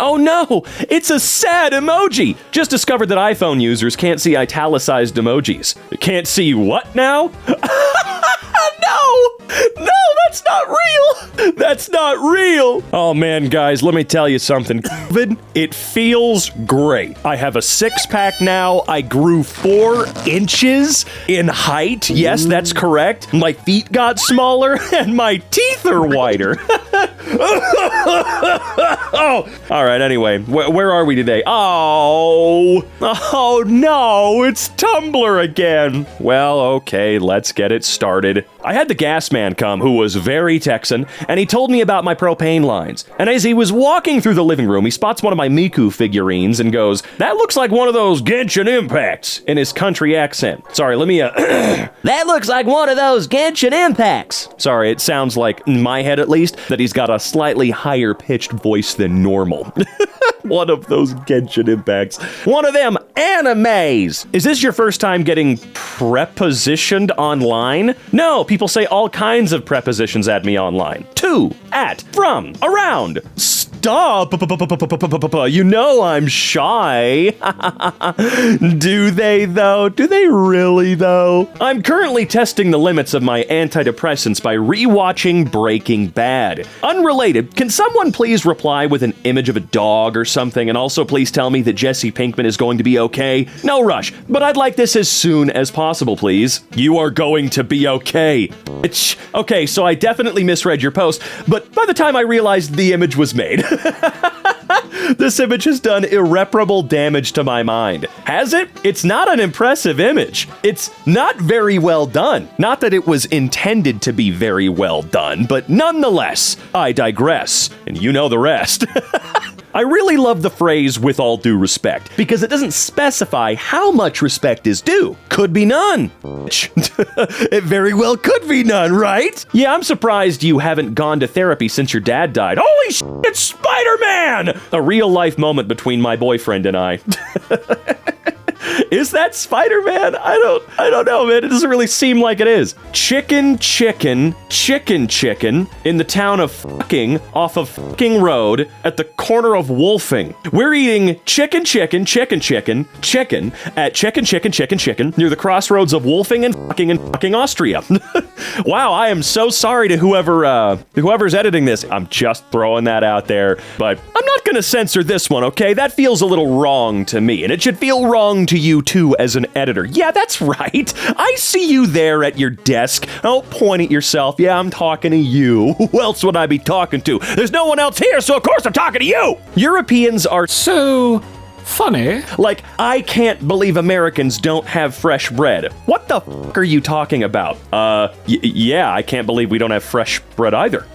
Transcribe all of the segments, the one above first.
Oh no, it's a sad emoji. Just discovered that iPhone users can't see italicized emojis. Can't see what now? No, that's not real. That's not real. Oh man, guys, let me tell you something. COVID, it feels great. I have a six-pack now. I grew 4 inches in height. Yes, that's correct. My feet got smaller and my teeth are whiter. Oh, all right, anyway, where are we today? Oh no, it's Tumblr again. Well, okay, let's get it started. I had the gas man come who was very Texan, and he told me about my propane lines. And as he was walking through the living room, he spots one of my Miku figurines and goes, "That looks like one of those Genshin Impacts," in his country accent. Sorry, let me, That looks like one of those Genshin Impacts. Sorry, it sounds like, in my head at least, that he's got a slightly higher pitched voice than normal. One of those Genshin Impacts. One of them animes! Is this your first time getting prepositioned online? No, people say all kinds of prepositions at me online. To, at, from, around. Stop! You know I'm shy. Do they though? Do they really though? I'm currently testing the limits of my antidepressants by rewatching Breaking Bad. Unrelated, can someone please reply with an image of a dog or something, and also please tell me that Jesse Pinkman is going to be okay? No rush, but I'd like this as soon as possible, please. You are going to be okay. Okay, so I definitely misread your post, but by the time I realized the image was made, this image has done irreparable damage to my mind. Has it? It's not an impressive image. It's not very well done. Not that it was intended to be very well done, but nonetheless, I digress, and you know the rest. I really love the phrase "with all due respect" because it doesn't specify how much respect is due. Could be none. It very well could be none, right? Yeah, I'm surprised you haven't gone to therapy since your dad died. Holy shit, it's Spider-Man! A real-life moment between my boyfriend and I. Is that Spider-Man? I don't know, man. It doesn't really seem like it is. Chicken in the town of fucking off of fucking road at the corner of Wolfing. We're eating chicken at chicken near the crossroads of Wolfing and fucking Austria. Wow, I am so sorry to whoever's editing this. I'm just throwing that out there, but I'm not gonna censor this one, okay? That feels a little wrong to me, and it should feel wrong to you too as an editor. Yeah, that's right. I see you there at your desk. Don't point at yourself. Yeah, I'm talking to you. Who else would I be talking to? There's no one else here, so of course I'm talking to you. Europeans are so funny. Like, I can't believe Americans don't have fresh bread. What the fuck are you talking about? Yeah, I can't believe we don't have fresh bread either.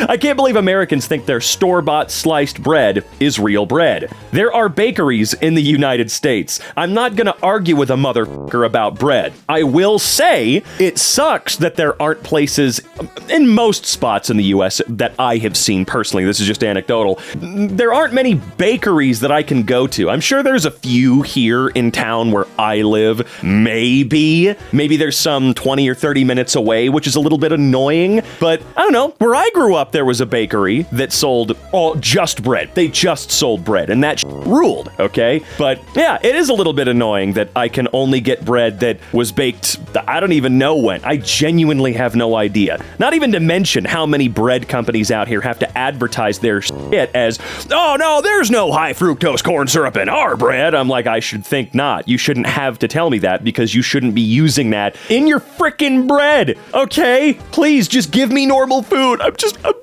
I can't believe Americans think their store-bought sliced bread is real bread. There are bakeries in the United States. I'm not gonna argue with a motherfucker about bread. I will say it sucks that there aren't places in most spots in the US that I have seen personally. This is just anecdotal. There aren't many bakeries that I can go to. I'm sure there's a few here in town where I live. Maybe there's some 20 or 30 minutes away, which is a little bit annoying, but I don't know. Where I grew up, there was a bakery that sold just bread. They just sold bread, and that ruled, okay? But yeah, it is a little bit annoying that I can only get bread that was baked, I don't even know when. I genuinely have no idea. Not even to mention how many bread companies out here have to advertise their shit as, "Oh no, there's no high fructose corn syrup in our bread." I'm like, I should think not. You shouldn't have to tell me that because you shouldn't be using that in your frickin' bread, okay? Please just give me normal food. I'm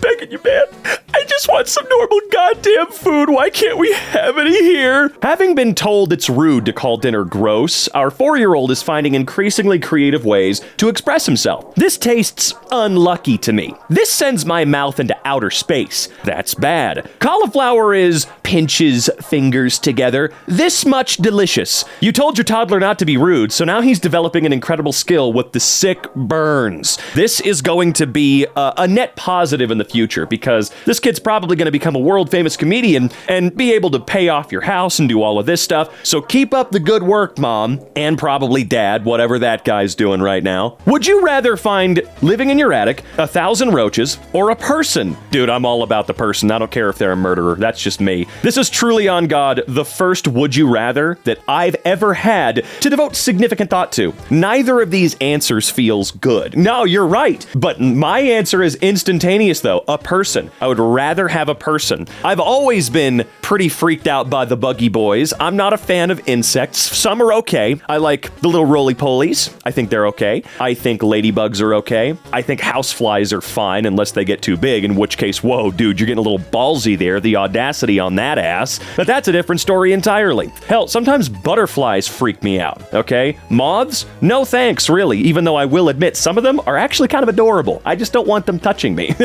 begging you, man. I just want some normal goddamn food. Why can't we have any here? Having been told it's rude to call dinner gross, our 4-year-old is finding increasingly creative ways to express himself. This tastes unlucky to me. This sends my mouth into outer space. That's bad. Cauliflower is pinches fingers together this much delicious. You told your toddler not to be rude, so now he's developing an incredible skill with the sick burns. This is going to be a net positive in the future because this kid's probably going to become a world famous comedian and be able to pay off your house and do all of this stuff. So keep up the good work, Mom, and probably Dad, whatever that guy's doing right now. Would you rather find living in your attic 1,000 roaches or a person? Dude, I'm all about the person. I don't care if they're a murderer. That's just me. This is truly, on God, the first would you rather that I've ever had to devote significant thought to. Neither of these answers feels good. No, you're right. But my answer is instantaneous, though. A person. I would rather have a person. I've always been pretty freaked out by the buggy boys. I'm not a fan of insects. Some are okay. I like the little roly-polies. I think they're okay. I think ladybugs are okay. I think houseflies are fine unless they get too big, in which case, whoa, dude, you're getting a little ballsy there. The audacity on that ass. But that's a different story entirely. Hell, sometimes butterflies freak me out, okay? Moths? No thanks, really, even though I will admit some of them are actually kind of adorable. I just don't want them touching me.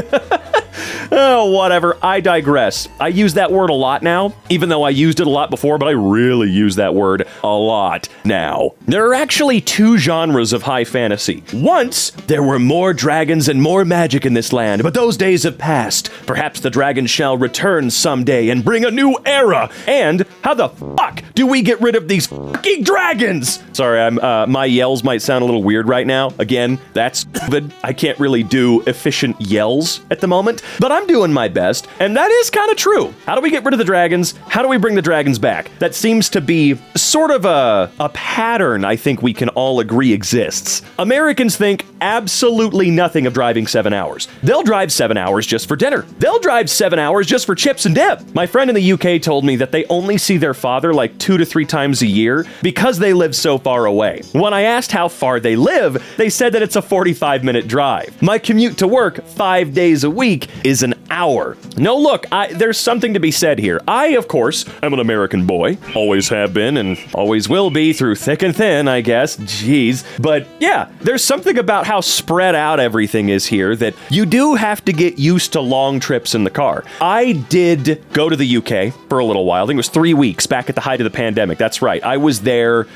Oh, whatever. I digress. I use that word a lot now, even though I used it a lot before, but I really use that word a lot now. There are actually two genres of high fantasy. Once, there were more dragons and more magic in this land, but those days have passed. Perhaps the dragons shall return someday and bring a new era. And how the fuck do we get rid of these fucking dragons? Sorry, my yells might sound a little weird right now. Again, that's COVID. I can't really do efficient yells at the moment, but I'm doing my best, and that is kind of true. How do we get rid of the dragons? How do we bring the dragons back? That seems to be sort of a pattern I think we can all agree exists. Americans think absolutely nothing of driving 7 hours. They'll drive 7 hours just for dinner. They'll drive 7 hours just for chips and dip. My friend in the UK told me that they only see their father like 2 to 3 times a year because they live so far away. When I asked how far they live, they said that it's a 45-minute drive. My commute to work 5 days a week is an hour. No, look, there's something to be said here. I, of course, am an American boy. Always have been and always will be through thick and thin, I guess. Jeez. But yeah, there's something about how spread out everything is here that you do have to get used to long trips in the car. I did go to the UK for a little while. I think it was 3 weeks back at the height of the pandemic. That's right. I was there.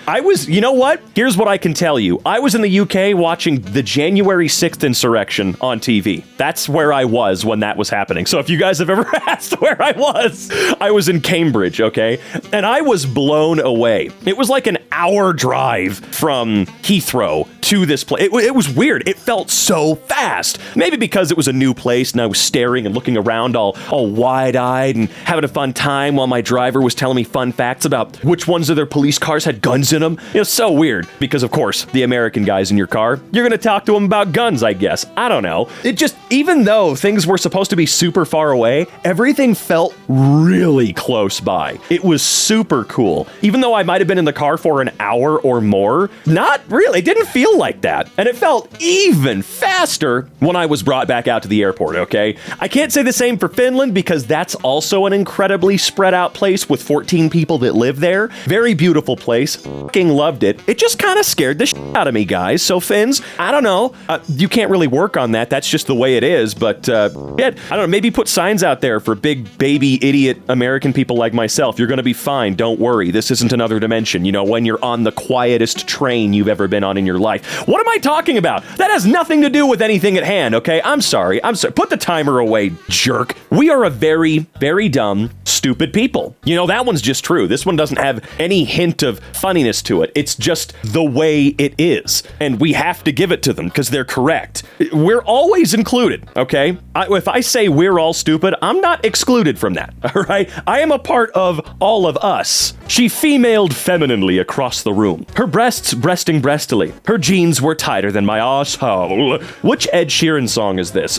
You know what? Here's what I can tell you. I was in the UK watching the January 6th insurrection on TV. That's where I was when that was happening. So if you guys have ever asked where I was in Cambridge, okay? And I was blown away. It was like an hour drive from Heathrow to this place. It was weird. It felt so fast. Maybe because it was a new place and I was staring and looking around all wide-eyed and having a fun time while my driver was telling me fun facts about which ones of their police cars had guns in them. It was so weird because, of course, the American guys in your car, you're going to talk to them about guns, I guess. I don't know. It just, even though things were supposed to be super far away, everything felt really close by. It was super cool. Even though I might have been in the car for an hour or more, not really. It didn't feel like that. And it felt even faster when I was brought back out to the airport, okay? I can't say the same for Finland because that's also an incredibly spread out place with 14 people that live there. Very beautiful place. Fucking loved it. It just kind of scared the shit out of me, guys. So Finns, I don't know. You can't really work on that. That's just the way it is. But I don't know. Maybe put signs out there for big baby idiot American people like myself. You're going to be fine. Don't worry. This isn't another dimension. You know, when you're on the quietest train you've ever been on in your life. What am I talking about? That has nothing to do with anything at hand, okay? I'm sorry. Put the timer away, jerk. We are a very, very dumb, stupid people. You know, that one's just true. This one doesn't have any hint of funniness to it. It's just the way it is. And we have to give it to them because they're correct. We're always included, okay? If I say we're all stupid, I'm not excluded from that, all right? I am a part of all of us. She femailed femininely across the room. Her breasts breasting breastily. Her jeans were tighter than my asshole. Which Ed Sheeran song is this?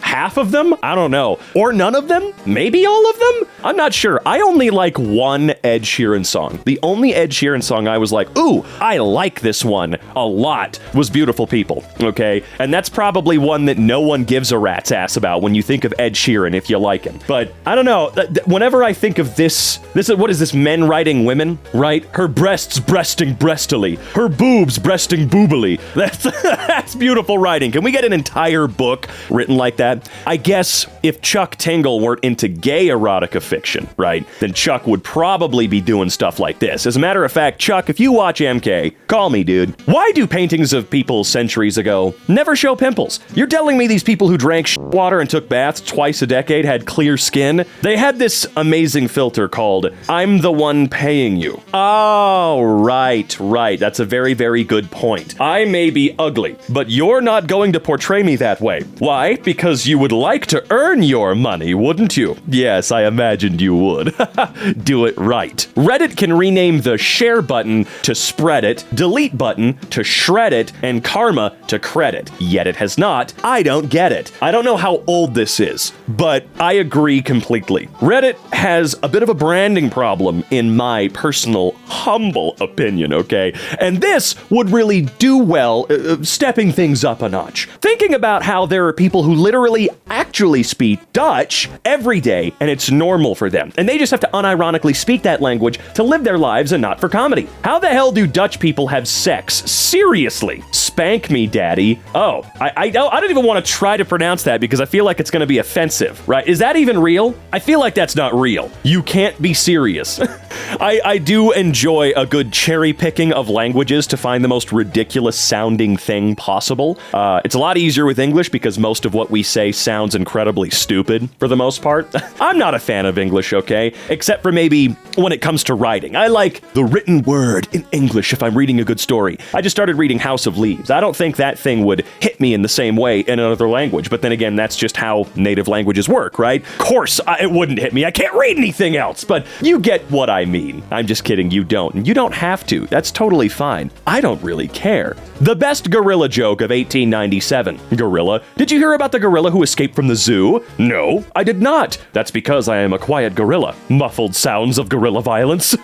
Half of them? I don't know. Or none of them? Maybe all of them? I'm not sure. I only like one Ed Sheeran song. The only Ed Sheeran song I was like, ooh, I like this one a lot, was Beautiful People, okay? And that's probably one that no one gives a rat's ass about when you think of Ed Sheeran if you like him. But I don't know. Whenever I think of this is, what is this, men writing women, right? Her breasts breasting breastily. Her boobs breasting boobily. That's beautiful writing. Can we get an entire book written like that? I guess if Chuck Tingle weren't into gay erotica fiction, right, then Chuck would probably be doing stuff like this. As a matter of fact, Chuck, if you watch EmKay, call me, dude. Why do paintings of people centuries ago never show pimples? You're telling me these people who drank water and took baths twice a decade had clear skin? They had this amazing filter called I'm the one paying you. Oh, right. That's a very, very good point. I may be ugly, but you're not going to portray me that way. Why? Because you would like to earn your money, wouldn't you? Yes, I imagined you would. Do it right. Reddit can rename the share button to spread it, delete button to shred it, and karma to credit. Yet it has not. I don't get it. I don't know how old this is, but I agree completely. Reddit has a bit of a branding problem in my personal, humble opinion, okay? And this would really do well stepping things up a notch. Thinking about how there are people who literally actually speak Dutch every day, and it's normal for them. And they just have to unironically speak that language to live their lives and not for comedy. How the hell do Dutch people have sex? Seriously. Spank me, daddy. Oh, I don't even want to try to pronounce that because I feel like it's going to be offensive, right? Is that even real? I feel like that's not real. You can't be serious. I do enjoy a good cherry picking of languages to find the most ridiculous sounding thing possible. It's a lot easier with English because most of what we say sounds incredibly stupid for the most part. I'm not a fan of English, okay? Except for maybe when it comes to writing. I like the written word in English if I'm reading a good story. I just started reading House of Leaves. I don't think that thing would hit me in the same way in another language, but then again, that's just how native languages work, right? Of course, it wouldn't hit me. I can't read anything else, but you get what I mean. I'm just kidding, you don't. And you don't have to. That's totally fine. I don't really care. The best gorilla joke of 1897. Gorilla? Did you hear about the gorilla who escaped from the zoo? No, I did not. That's because I am a quiet gorilla. Muffled sounds of gorilla violence.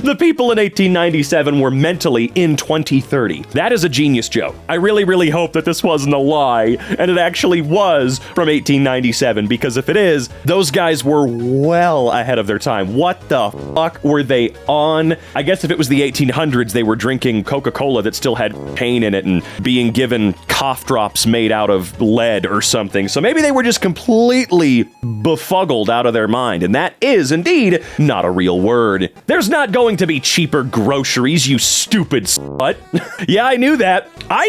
The people in 1897 were mentally in 2030. That is a genius joke. I really, really hope that this wasn't a lie, and it actually was from 1897, because if it is, those guys were well ahead of their time. What the fuck were they on? I guess if it was the 1800s, they were drinking Coca-Cola that still had pain in it and being given cough drops made out of lead or something. So maybe they were just completely befuddled out of their mind, and that is indeed not a real word. There's not going to be cheaper groceries, you stupid slut. Yeah, I knew that. I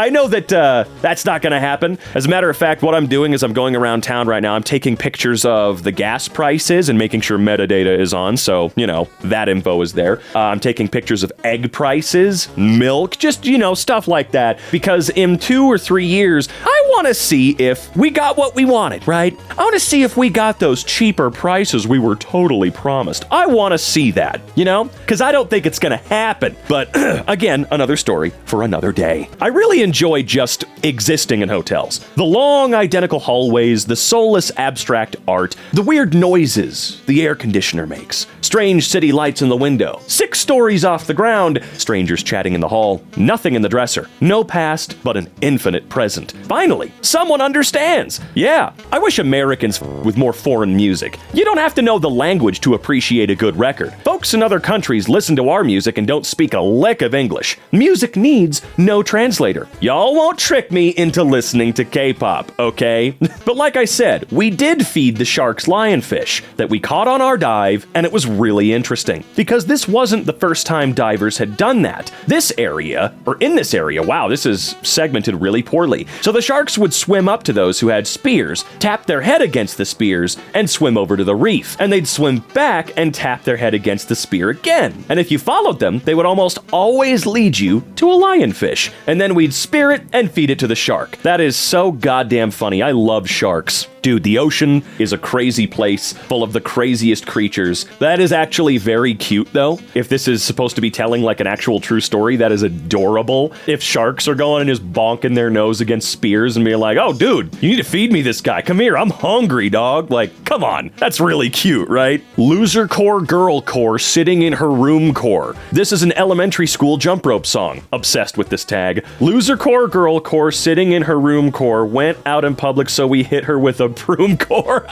know that that's not gonna happen. As a matter of fact, what I'm doing is I'm going around town right now. I'm taking pictures of the gas prices and making sure metadata is on, so, you know, that info is there. I'm taking pictures of egg prices, milk, just, you know, stuff like that, because in 2 or 3 years, I want to see if we got what we wanted, right? I want to see if we got those cheaper prices we were totally promised. I want to see that, you know? Because I don't think it's going to happen. But again, another story for another day. I really enjoy just existing in hotels. The long, identical hallways, the soulless, abstract art, the weird noises the air conditioner makes, strange city lights in the window, 6 stories off the ground, strangers chatting in the hall, nothing in the dresser, no past, but an infinite present. Finally, someone understands. Yeah, I wish Americans with more foreign music. You don't have to know the language to appreciate a good record. Folks in other countries listen to our music and don't speak a lick of English. Music needs no translator. Y'all won't trick me into listening to K-pop, okay? But like I said, we did feed the sharks lionfish that we caught on our dive, and it was really interesting because this wasn't the first time divers had done that. In this area, wow, this is segmented really poorly. So the sharks would swim up to those who had spears, tap their head against the spears, and swim over to the reef. And they'd swim back and tap their head against the spear again. And if you followed them, they would almost always lead you to a lionfish. And then we'd spear it and feed it to the shark. That is so goddamn funny. I love sharks. Dude, the ocean is a crazy place full of the craziest creatures. That is actually very cute, though. If this is supposed to be telling like an actual true story, that is adorable. If sharks are going and just bonking their nose against spears and being like, oh, dude, you need to feed me this guy. Come here, I'm hungry, dog. Like, come on. That's really cute, right? Loser core girl core sitting in her room core. This is an elementary school jump rope song. Obsessed with this tag. Loser core girl core sitting in her room core went out in public, so we hit her with a broom core.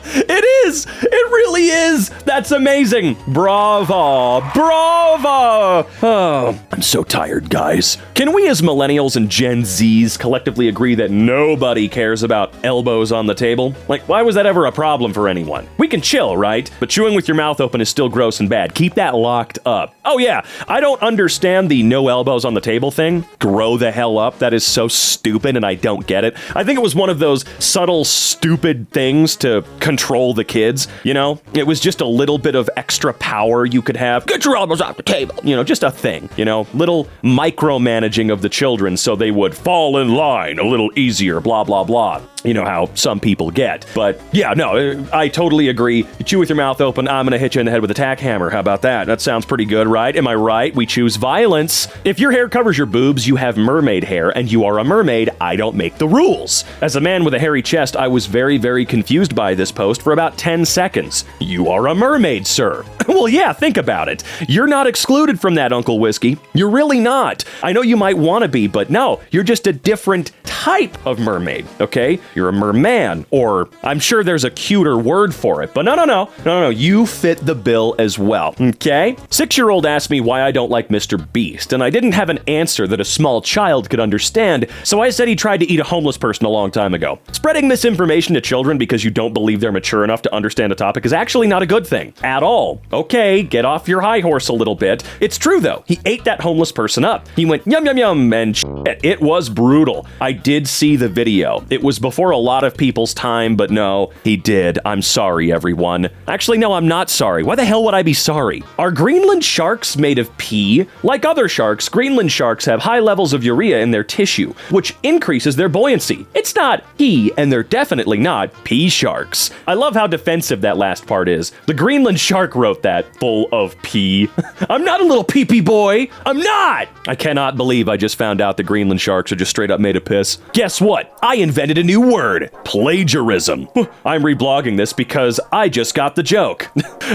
It is. It really is. That's amazing. Bravo. Bravo. Oh, I'm so tired, guys. Can we as millennials and Gen Zs collectively agree that nobody cares about elbows on the table? Like, why was that ever a problem for anyone? We can chill, right? But chewing with your mouth open is still gross and bad. Keep that locked up. Oh yeah, I don't understand the no elbows on the table thing. Grow the hell up. That is so stupid and I don't get it. I think it was one of those subtle, stupid things to control the kids, you know? It was just a little bit of extra power you could have. Get your elbows off the table. You know, just a thing, you know? Little micromanaging of the children so they would fall in line a little easier, blah, blah, blah. You know how some people get. But yeah, no, I totally agree. You chew with your mouth open, I'm gonna hit you in the head with a tack hammer. How about that? That sounds pretty good, right? Am I right? We choose violence. If your hair covers your boobs, you have mermaid hair, and you are a mermaid. I don't make the rules. As a man with a hairy chest, I was very, very confused by this post for about 10 seconds. You are a mermaid, sir. Well, yeah, think about it. You're not excluded from that, Uncle Whiskey. You're really not. I know you might want to be, but no, you're just a different type of mermaid, okay? You're a merman, or I'm sure there's a cuter word for it, but no, you fit the bill as well, okay? 6-year-old asked me why I don't like Mr. Beast, and I didn't have an answer that a small child could understand, so I said he tried to eat a homeless person a long time ago. Spreading misinformation to children because you don't believe they're mature enough to understand a topic is actually not a good thing, at all. Okay, get off your high horse a little bit. It's true though, he ate that homeless person up. He went yum yum yum and shit. It was brutal. I did see the video. It was before a lot of people's time, but no, he did. I'm sorry, everyone. Actually, no, I'm not sorry. Why the hell would I be sorry? Are Greenland sharks made of pee? Like other sharks, Greenland sharks have high levels of urea in their tissue, which increases their buoyancy. It's not pee, and they're definitely not pee sharks. I love how defensive that last part is. The Greenland shark wrote that, full of pee. I'm not a little pee-pee boy. I'm not! I cannot believe I just found out the Greenland sharks are just straight up made of piss. Guess what? I invented a new word. Plagiarism. I'm reblogging this because I just got the joke.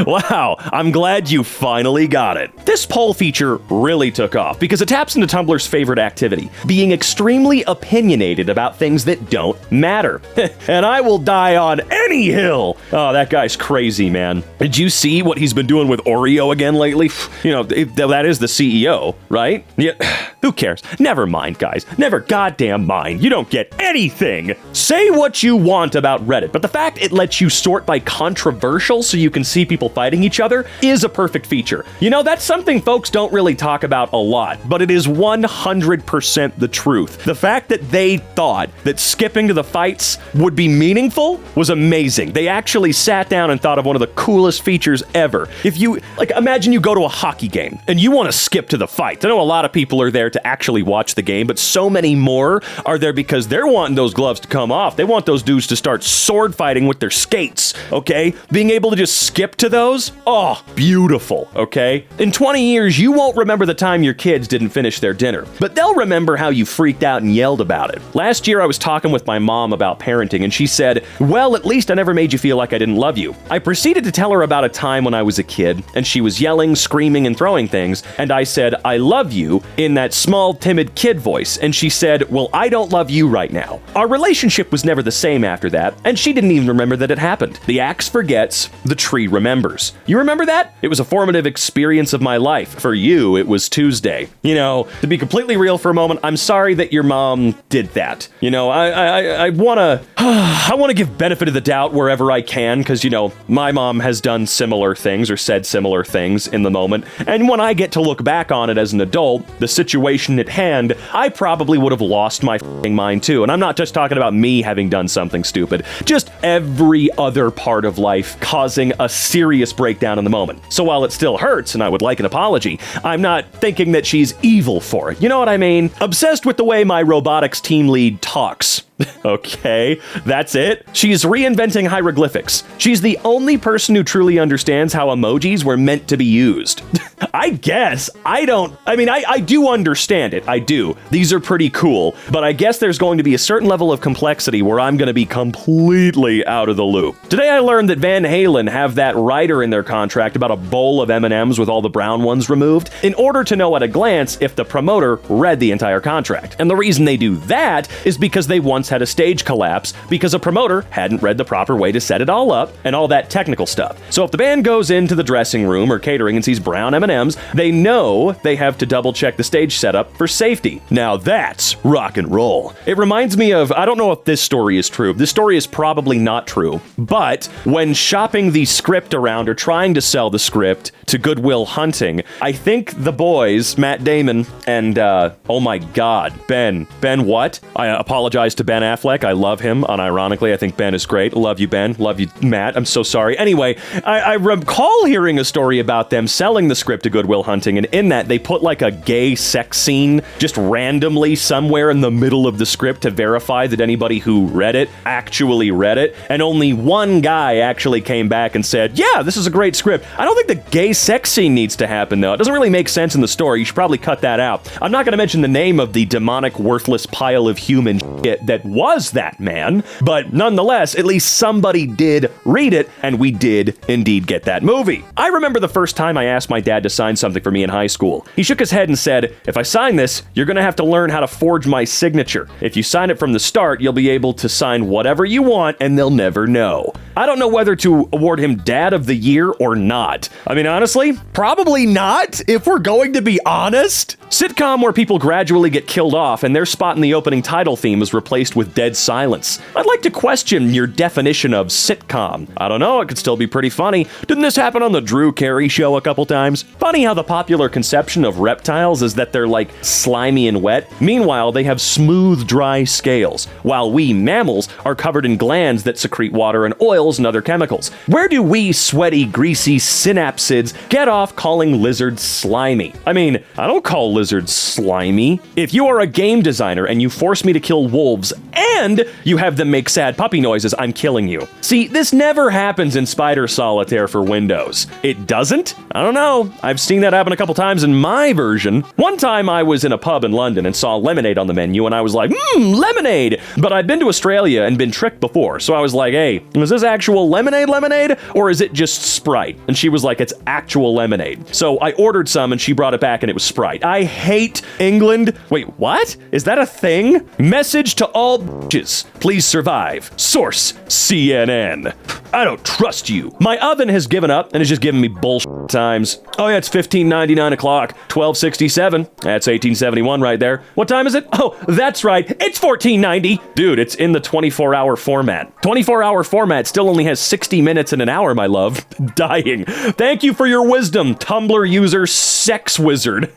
Wow, I'm glad you finally got it. This poll feature really took off because it taps into Tumblr's favorite activity, being extremely opinionated about things that don't matter. And I will die on any hill. Oh, that guy's crazy, man. Did you see what he's been doing with Oreo again lately? You know, that is the CEO, right? Yeah, who cares? Never mind, guys. Never goddamn mind. You don't get anything. Say what you want about Reddit, but the fact it lets you sort by controversial so you can see people fighting each other is a perfect feature. You know, that's something folks don't really talk about a lot, but it is 100% the truth. The fact that they thought that skipping to the fights would be meaningful was amazing. They actually sat down and thought of one of the coolest features ever. If you, like, imagine you go to a hockey game and you want to skip to the fight. I know a lot of people are there to actually watch the game, but so many more are there because they're wanting those gloves to come off. They want those dudes to start sword fighting with their skates, okay? Being able to just skip to those, oh, beautiful, okay? In 20 years, you won't remember the time your kids didn't finish their dinner, but they'll remember how you freaked out and yelled about it. Last year, I was talking with my mom about parenting, and she said, well, at least I never made you feel like I didn't love you. I proceeded to tell her about a time when I was a kid, and she was yelling, screaming, and throwing things, and I said, I love you, in that small, timid kid voice, and she said, well, I don't love you right now. Our relationship was never the same after that, and she didn't even remember that it happened. The axe forgets, the tree remembers. You remember that? It was a formative experience of my life. For you, it was Tuesday. You know, to be completely real for a moment, I'm sorry that your mom did that. You know, I wanna give benefit of the doubt wherever I can, because, you know, my mom has done similar things or said similar things in the moment, and when I get to look back on it as an adult, the situation at hand, I probably would have lost my f***ing mind too. And I'm not just talking about me having done something stupid, just every other part of life causing a serious breakdown in the moment. So while it still hurts and I would like an apology, I'm not thinking that she's evil for it. You know what I mean? Obsessed with the way my robotics team lead talks. Okay, that's it. She's reinventing hieroglyphics. She's the only person who truly understands how emojis were meant to be used. I guess. I do understand it. I do. These are pretty cool, but I guess there's going to be a certain level of complexity where I'm going to be completely out of the loop. Today I learned that Van Halen have that rider in their contract about a bowl of M&Ms with all the brown ones removed in order to know at a glance if the promoter read the entire contract. And the reason they do that is because they once had a stage collapse because a promoter hadn't read the proper way to set it all up and all that technical stuff. So if the band goes into the dressing room or catering and sees brown M&Ms, they know they have to double check the stage setup for safety. Now that's rock and roll. It reminds me of, I don't know if this story is true. This story is probably not true, but when shopping the script around or trying to sell the script to Goodwill Hunting, I think the boys, Matt Damon and, oh my God, Ben what? I apologize to Ben Affleck. I love him, unironically. I think Ben is great. Love you, Ben. Love you, Matt. I'm so sorry. Anyway, I recall hearing a story about them selling the script to Goodwill Hunting, and in that, they put like a gay sex scene just randomly somewhere in the middle of the script to verify that anybody who read it actually read it, and only one guy actually came back and said, yeah, this is a great script. I don't think the gay sex scene needs to happen, though. It doesn't really make sense in the story. You should probably cut that out. I'm not going to mention the name of the demonic, worthless pile of human shit that was that man, but nonetheless, at least somebody did read it, and we did indeed get that movie. I remember the first time I asked my dad to sign something for me in high school. He shook his head and said, if I sign this, you're going to have to learn how to forge my signature. If you sign it from the start, you'll be able to sign whatever you want, and they'll never know. I don't know whether to award him Dad of the Year or not. I mean, honestly, probably not, if we're going to be honest. Sitcom where people gradually get killed off and their spot in the opening title theme is replaced with dead silence. I'd like to question your definition of sitcom. I don't know, it could still be pretty funny. Didn't this happen on the Drew Carey show a couple times? Funny how the popular conception of reptiles is that they're like slimy and wet. Meanwhile, they have smooth, dry scales, while we mammals are covered in glands that secrete water and oils and other chemicals. Where do we sweaty, greasy synapsids get off calling lizards slimy? I mean, I don't call lizards slimy. If you are a game designer and you force me to kill wolves and you have them make sad puppy noises, I'm killing you. See, this never happens in Spider Solitaire for Windows. It doesn't? I don't know. I've seen that happen a couple times in my version. One time I was in a pub in London and saw lemonade on the menu and I was like, lemonade! But I'd been to Australia and been tricked before, so I was like, hey, is this actual lemonade or is it just Sprite? And she was like, it's actual lemonade. So I ordered some and she brought it back and it was Sprite. I hate England. Wait, what? Is that a thing? Message to all bitches. Please survive. Source, CNN. I don't trust you. My oven has given up and is just giving me bullshit times. Oh yeah, it's 1599 o'clock, 1267. That's 1871 right there. What time is it? Oh, that's right. It's 1490. Dude, it's in the 24-hour format. 24-hour format still only has 60 minutes and an hour, my love. Dying. Thank you for your wisdom, Tumblr user Sex Wizard.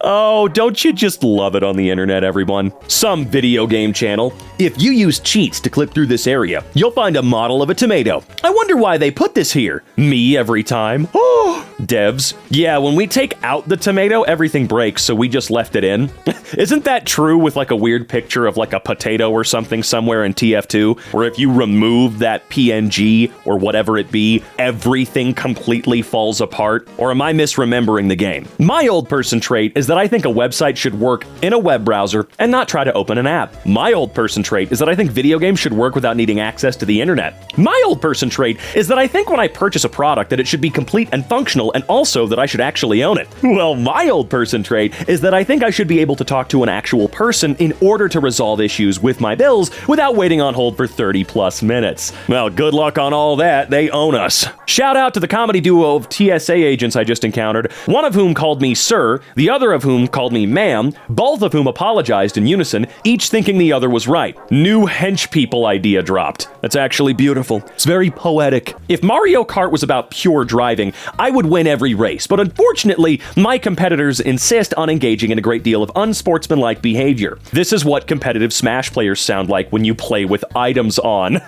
Oh, don't you just love it on the internet, everyone? Some video game channel. If you use cheats to click through this area, you'll find a model of a tomato. I wonder why they put this here. Me every time. Oh, devs. Yeah, when we take out the tomato, everything breaks, so we just left it in. Isn't that true with like a weird picture of like a potato or something somewhere in TF2, where if you remove that PNG or whatever it be, everything completely falls apart? Or am I misremembering the game? My old person trait is that I think a website should work in a web browser and not try to open an app. My old person trait is that I think video games should work without needing access to the internet. My old person trait is that I think when I purchase a product that it should be complete and functional and also that I should actually own it. Well, my old person trait is that I think I should be able to talk to an actual person in order to resolve issues with my bills without waiting on hold for 30 plus minutes. Well, good luck on all that. They own us. Shout out to the comedy duo of TSA agents I just encountered, one of whom called me sir, the other of whom called me ma'am, both of whom apologized in unison, each thinking the other was right. New hench people idea dropped. That's actually beautiful. It's very poetic. If Mario Kart was about pure driving, I would win every race, but unfortunately, my competitors insist on engaging in a great deal of unsportsmanlike behavior. This is what competitive Smash players sound like when you play with items on.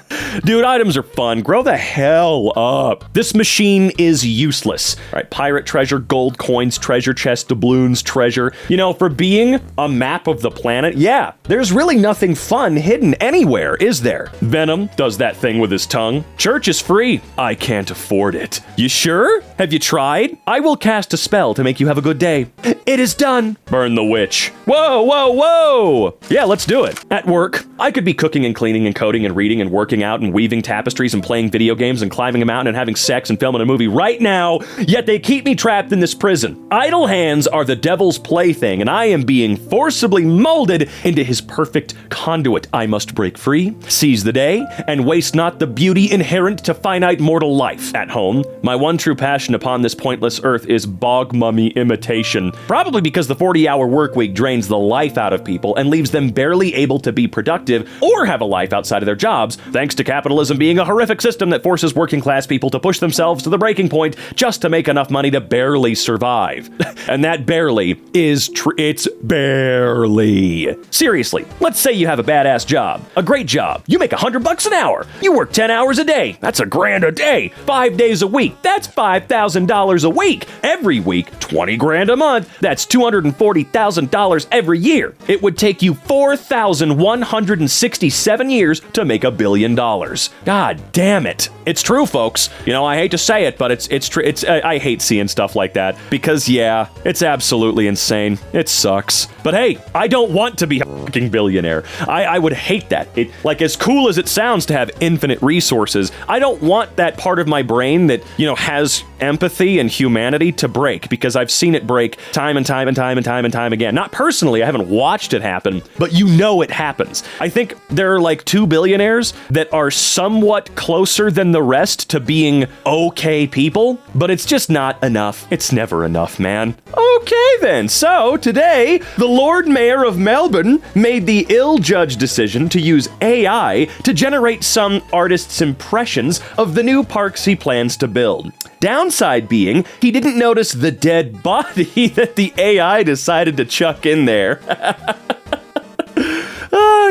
Dude, items are fun. Grow the hell up. This machine is useless. All right, pirate treasure, gold coins, treasure chest, doubloons, treasure. You know, for being a map of the planet, yeah, there's really nothing fun hidden anywhere, is there? Venom does that thing with his tongue. Church is free. I can't afford it. You sure? Have you tried? I will cast a spell to make you have a good day. It is done. Burn the witch. Whoa, whoa, whoa! Yeah, let's do it. At work, I could be cooking and cleaning and coding and reading and working out and weaving tapestries and playing video games and climbing a mountain and having sex and filming a movie right now, yet they keep me trapped in this prison. Idle hands are are the devil's plaything, and I am being forcibly molded into his perfect conduit. I must break free, seize the day, and waste not the beauty inherent to finite mortal life. At home, my one true passion upon this pointless earth is bog mummy imitation. Probably because the 40-hour work week drains the life out of people and leaves them barely able to be productive or have a life outside of their jobs, thanks to capitalism being a horrific system that forces working class people to push themselves to the breaking point just to make enough money to barely survive. And that barely is it's barely. Seriously, let's say you have a badass job, a great job. You make $100 an hour. You work 10 hours a day. That's $1,000 a day. 5 days a week. That's $5,000 a week. Every week, $20,000 a month. That's $240,000 every year. It would take you 4,167 years to make $1 billion. God damn it. It's true, folks. You know, I hate to say it, but it's true. I hate seeing stuff like that because, yeah, it's absolutely insane. It sucks. But hey, I don't want to be a fucking billionaire. I would hate that. Like, as cool as it sounds to have infinite resources, I don't want that part of my brain that, you know, has empathy and humanity to break, because I've seen it break time and time and time and time and time again. Not personally, I haven't watched it happen, but you know it happens. I think there are like 2 billionaires that are somewhat closer than the rest to being okay people, but it's just not enough. It's never enough, man. Okay then, so today, the Lord Mayor of Melbourne made the ill-judged decision to use AI to generate some artist's impressions of the new parks he plans to build. Downside being, he didn't notice the dead body that the AI decided to chuck in there.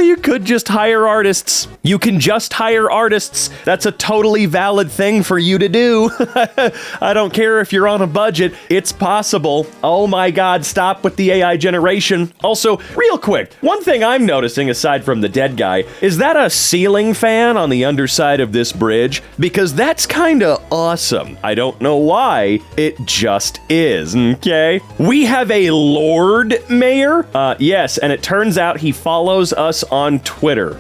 You could just hire artists. You can just hire artists. That's a totally valid thing for you to do. I don't care if you're on a budget. It's possible. Oh my God, stop with the AI generation. Also, real quick, one thing I'm noticing aside from the dead guy, is that a ceiling fan on the underside of this bridge? Because that's kinda awesome. I don't know why, it just is, okay? We have a Lord Mayor? Yes, and it turns out he follows us on Twitter.